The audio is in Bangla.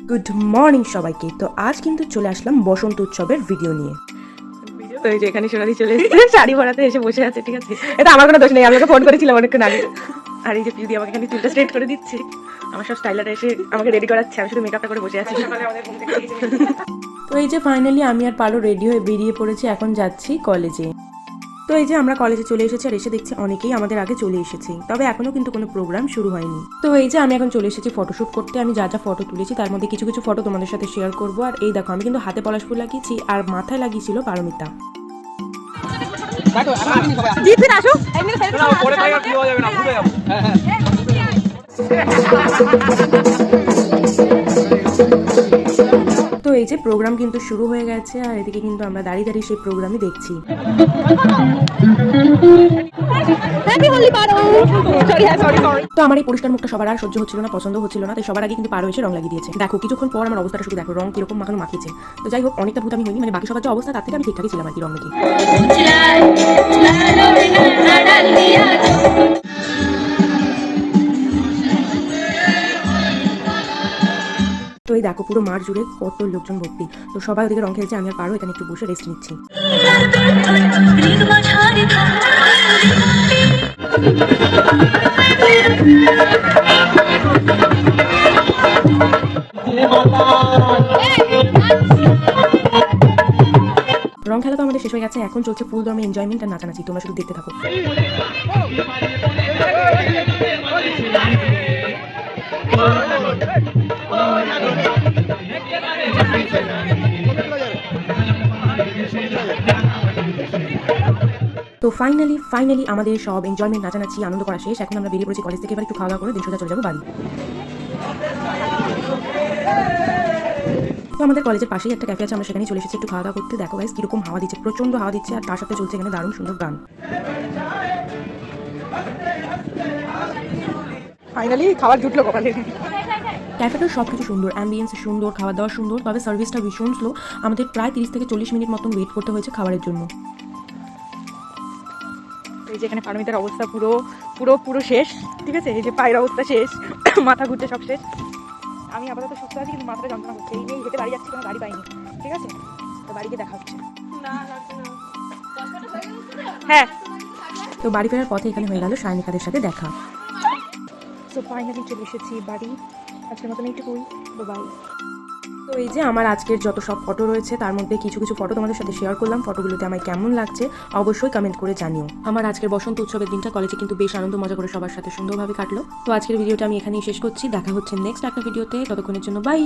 গুড মর্নিং সবাইকে। তো আজ কিন্তু চলে আসলাম বসন্ত উৎসবের ভিডিও নিয়ে। তো এই যে এখানে সোনালি চলে এসেছে, শাড়ি পরাতে এসে বসে আছে, ঠিক আছে। এটা আমার কোনো দোষ নেই, আমি ওকে ফোন করেছিলাম অনেকক্ষণ আগে। আর এই যে পিউদি আমাকে এখানে চুলটা স্ট্রেট করে দিচ্ছে, আমার সব স্টাইলার এসে আমাকে রেডি করাচ্ছে, আমি শুধু মেকআপটা করে বসে আছি। তো এই যে ফাইনালি আমি আর পারো রেডি হয়ে বেরিয়ে পড়েছি, এখন যাচ্ছি কলেজে। তো এই যে আমরা কলেজে চলে এসেছি, আর এসে দেখছি অনেকেই আমাদের আগে চলে এসেছে, তবে এখনো কিন্তু কোনো প্রোগ্রাম শুরু হয়নি। তো এই যে আমি এখন চলে এসেছি ফটোশুট করতে। আমি যা যা ফটো তুলেছি তার মধ্যে কিছু কিছু ফটো তোমাদের সাথে শেয়ার করবো। আর এই দেখো, আমি কিন্তু হাতে পলাশ ফুল লাগিয়েছি আর মাথায় লাগিয়েছিল পারমিতা। তো এই যে প্রোগ্রাম কিন্তু শুরু হয়ে গেছে, আর এদিকে কিন্তু আমরা দাঁড়িয়ে দাঁড়িয়ে সেই প্রোগ্রামই দেখছি। তো আমার এই পরিষ্কার মুখটা সবার আর সহ্য হচ্ছিল না, পছন্দ হচ্ছিল না, তাই সবার আগে কিন্তু পারো এসে রং লাগিয়ে দিয়েছে। দেখো কিছুক্ষণ পর আমার অবস্থাটা শুধু দেখো, রং কিরকম মাখানো মাখিয়েছে। তো যাই হোক, অনেকটা ভূত আমি হইনি, মানে বাকি সবার যে অবস্থা তার থেকে আমি ঠিকঠাকই ছিলাম আর কি রং মেখে। তো এই দেখো পুরো মাঠ জুড়ে কত লোকজন ভর্তি। তো সবাই ওদিকে রং খেলছে, আমি আর পারো এখানে একটু বসে রেস্ট নিচ্ছি। রং খেলা তো আমাদের শেষ হয়ে গেছে, এখন চলছে ফুল দমে এনজয়মেন্ট আর নাচানাচি। তোমরা শুধু দেখতে থাকো। তো ফাইনালি আমাদের সব এনজয়মেন্ট নাচানাচি আনন্দ করা শেষ। এখন আমরা বেরিয়ে পড়েছি কলেজ থেকে, এবার একটু খাওয়া দাওয়া করে দিন সোজা চলে যাবো বাড়ি। তো আমাদের কলেজের পাশেই একটা ক্যাফে আছে, আমরা সেখানে চলে এসেছি একটু খাওয়া দাওয়া করতে। দেখো গাইস কিরকম হাওয়া দিচ্ছে, প্রচন্ড হাওয়া দিচ্ছে, আর তার সাথে চলছে এখানে দারুণ সুন্দর গান। ফাইনালি খাবার জুটলো কপালে। ক্যাফেটার সব কিছু সুন্দর, অ্যাম্বিয়েন্স সুন্দর, খাওয়া দাওয়া সুন্দর, তবে সার্ভিসটা ভীষণ স্লো। আমাদের প্রায় 30 থেকে 40 মিনিট মতন ওয়েট করতে হয়েছে খাবারের জন্য। এই যে এখানে পারমিতার অবস্থা পুরো পুরো পুরো শেষ, ঠিক আছে। এই যে পায়ের অবস্থা শেষ, মাথা ঘুরতে সব শেষ। আমি আপাতত সুস্থ আছি, কিন্তু মাথাটা যন্ত্রণা করছে। এই নিয়ে হেঁটে বাড়ি যাচ্ছি, কোনো গাড়ি পাইনি, ঠিক আছে। তো বাড়িতে দেখা হচ্ছে। হ্যাঁ, তো বাড়ি ফেরার পথে এখানে হয়ে গেল সায়নিকাদের সাথে দেখা। তো ফাইনালি চলে এসেছি বাড়ি, আজকের মতন এইটুকুই, বাই। তো এই যে আমার আজকের যত সব ফটো রয়েছে তার মধ্যে কিছু কিছু ফটো তোমাদের সাথে শেয়ার করলাম। ফটোগুলোতে আমায় কেমন লাগছে অবশ্যই কমেন্ট করে জানিও। আমার আজকের বসন্ত উৎসবের দিনটা কলেজে কিন্তু বেশ আনন্দ মজা করে সবার সাথে সুন্দরভাবে কাটলো। তো আজকের ভিডিওটা আমি এখানেই শেষ করছি, দেখা হচ্ছে নেক্সট একটা ভিডিওতে, ততক্ষণের জন্য বাই।